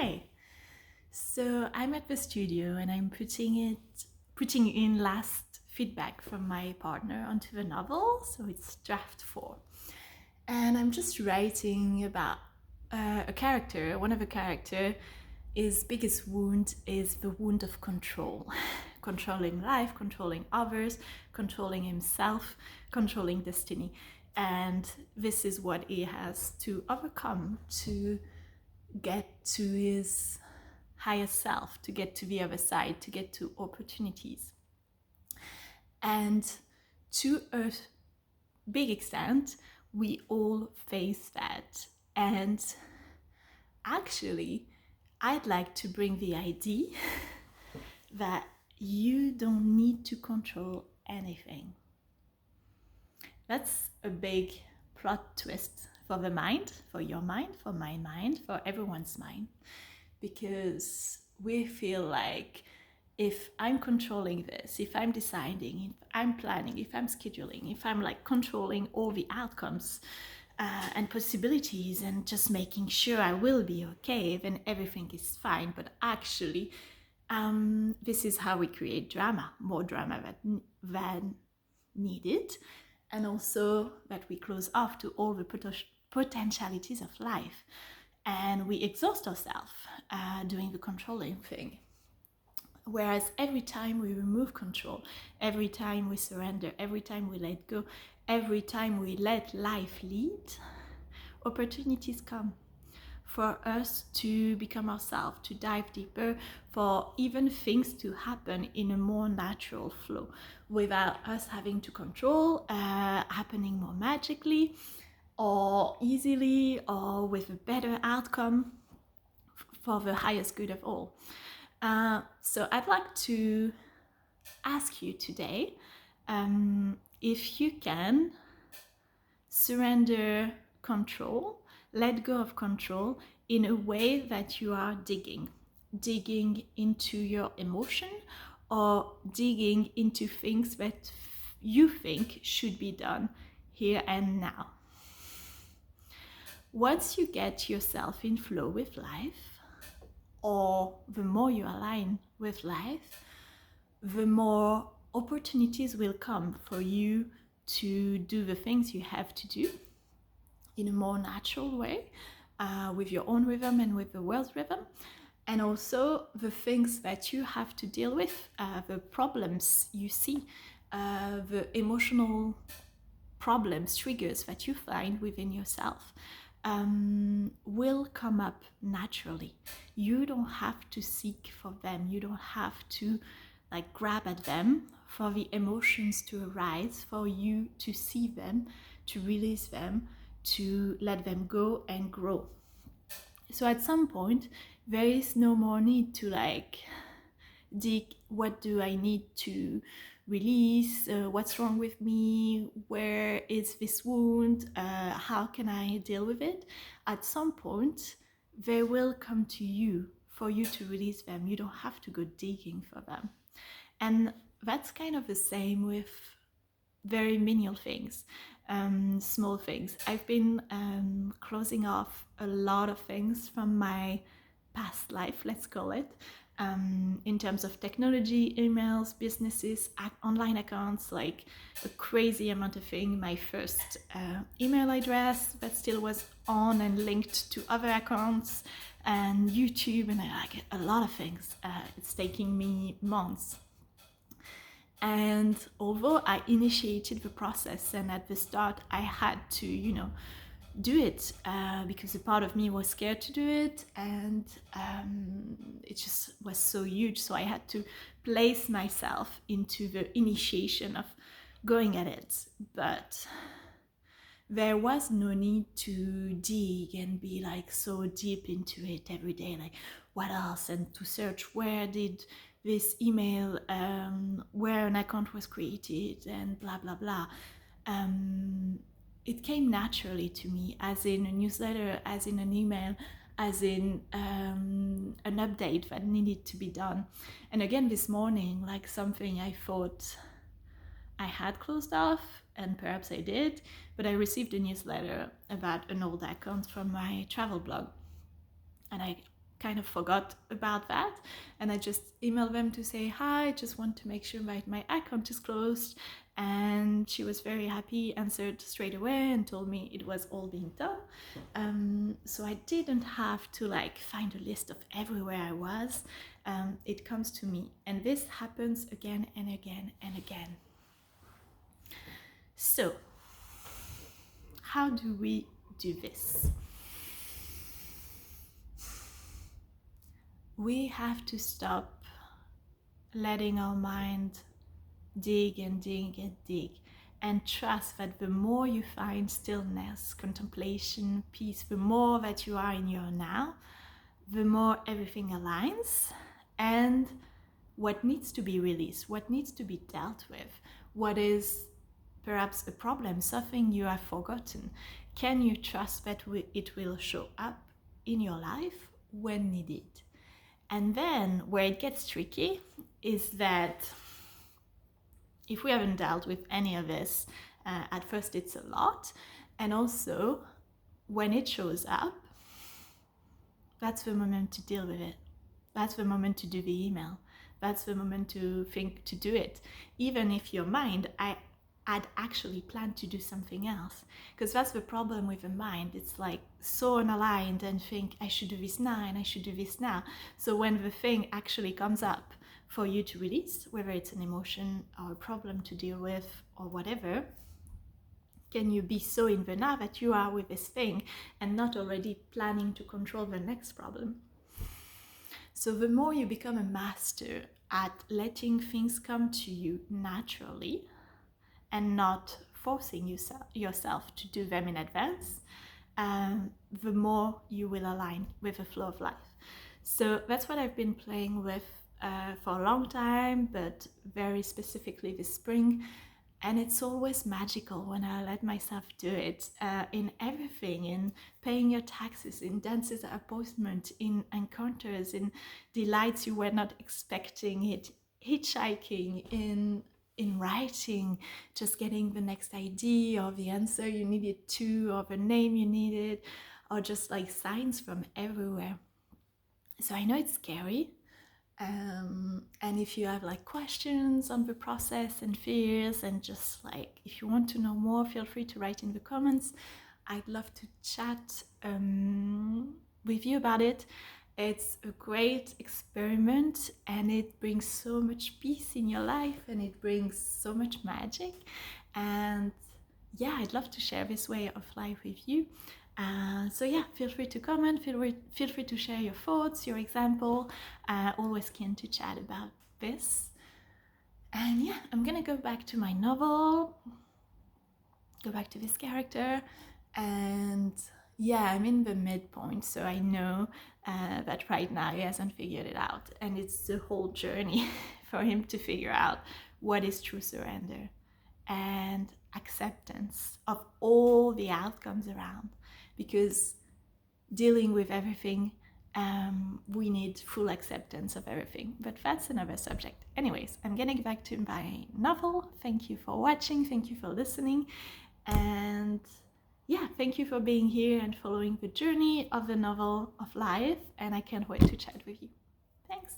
Hi. So I'm at the studio and I'm putting in last feedback from my partner onto the novel. So it's draft 4. And I'm just writing about a character. One of the character, his biggest wound is the wound of control. Controlling life, controlling others, controlling himself, controlling destiny. And this is what he has to overcome to get to his higher self, to get to the other side, to get to opportunities. And to a big extent, we all face that. And actually, I'd like to bring the idea that you don't need to control anything. That's a big plot twist for the mind, for your mind, for my mind, for everyone's mind. Because we feel like if I'm controlling this, if I'm deciding, if I'm planning, if I'm scheduling, if I'm like controlling all the outcomes and possibilities and just making sure I will be okay, then everything is fine. But actually, this is how we create drama, more drama than needed, and also that we close off to all the potentialities of life. And we exhaust ourselves doing the controlling thing. Whereas every time we remove control, every time we surrender, every time we let go, every time we let life lead, opportunities come for us to become ourselves, to dive deeper, for even things to happen in a more natural flow without us having to control, happening more magically or easily or with a better outcome for the highest good of all. So I'd like to ask you today if you can surrender control, let go of control in a way that you are digging into your emotion or digging into things that you think should be done here and now. Once you get yourself in flow with life, or the more you align with life, the more opportunities will come for you to do the things you have to do in a more natural way, with your own rhythm and with the world's rhythm. And also the things that you have to deal with, the problems you see, the emotional problems, triggers that you find within yourself, will come up naturally. You don't have to seek for them. You don't have to like grab at them for the emotions to arise, for you to see them, to release them, to let them go and grow. So at some point, there is no more need to like dig, what do I need to release, what's wrong with me, where is this wound, how can I deal with it. At some point they will come to you for you to release them. You don't have to go digging for them. And that's kind of the same with very menial things, small things. I've been closing off a lot of things from my past life, let's call it, in terms of technology, emails, businesses, online accounts, like a crazy amount of things. My first email address that still was on and linked to other accounts, and YouTube, and like a lot of things. It's taking me months. And although I initiated the process, and at the start I had to, do it because a part of me was scared to do it, and it just was so huge. So I had to place myself into the initiation of going at it. But there was no need to dig and be like so deep into it every day, like what else, and to search where did this email, where an account was created, and blah blah blah. It came naturally to me, as in a newsletter, as in an email, as in an update that needed to be done. And again this morning, like something I thought I had closed off, and perhaps I did, but I received a newsletter about an old account from my travel blog, and I kind of forgot about that, and I just emailed them to say hi, I just want to make sure my account is closed. And she was very happy, answered straight away and told me it was all being done. So I didn't have to like find a list of everywhere I was. It comes to me, and this happens again and again and again. So how do we do this? We have to stop letting our mind dig and dig and dig, and trust that the more you find stillness, contemplation, peace, the more that you are in your now, the more everything aligns, and what needs to be released, what needs to be dealt with, what is perhaps a problem, something you have forgotten, can you trust that it will show up in your life when needed? And then where it gets tricky is that if we haven't dealt with any of this, at first it's a lot, and also when it shows up, that's the moment to deal with it. That's the moment to do the email. That's the moment to think to do it. Even if your mind, I'd actually planned to do something else. Because that's the problem with the mind. It's like so unaligned and think I should do this now and I should do this now. So when the thing actually comes up for you to release, whether it's an emotion or a problem to deal with or whatever, can you be so in the now that you are with this thing and not already planning to control the next problem? So the more you become a master at letting things come to you naturally and not forcing yourself to do them in advance, the more you will align with the flow of life. So that's what I've been playing with for a long time, but very specifically this spring. And it's always magical when I let myself do it, in everything, in paying your taxes, in dances appointment, in encounters, in delights you were not expecting, it hitchhiking, in writing, just getting the next idea or the answer you needed to, or the name you needed, or just like signs from everywhere. So I know it's scary. And if you have like questions on the process and fears, and just like if you want to know more, feel free to write in the comments. I'd love to chat with you about it. It's a great experiment, and it brings so much peace in your life, and it brings so much magic. And yeah, I'd love to share this way of life with you. So yeah, feel free to comment, feel free to share your thoughts, your example. Always keen to chat about this. And yeah, I'm gonna go back to my novel, go back to this character, and yeah, I'm in the midpoint, so I know that right now he hasn't figured it out, and it's the whole journey for him to figure out what is true surrender and acceptance of all the outcomes around. Because dealing with everything, we need full acceptance of everything, but that's another subject. Anyways, I'm getting back to my novel. Thank you for watching, thank you for listening, and yeah, thank you for being here and following the journey of the novel of life, and I can't wait to chat with you. Thanks.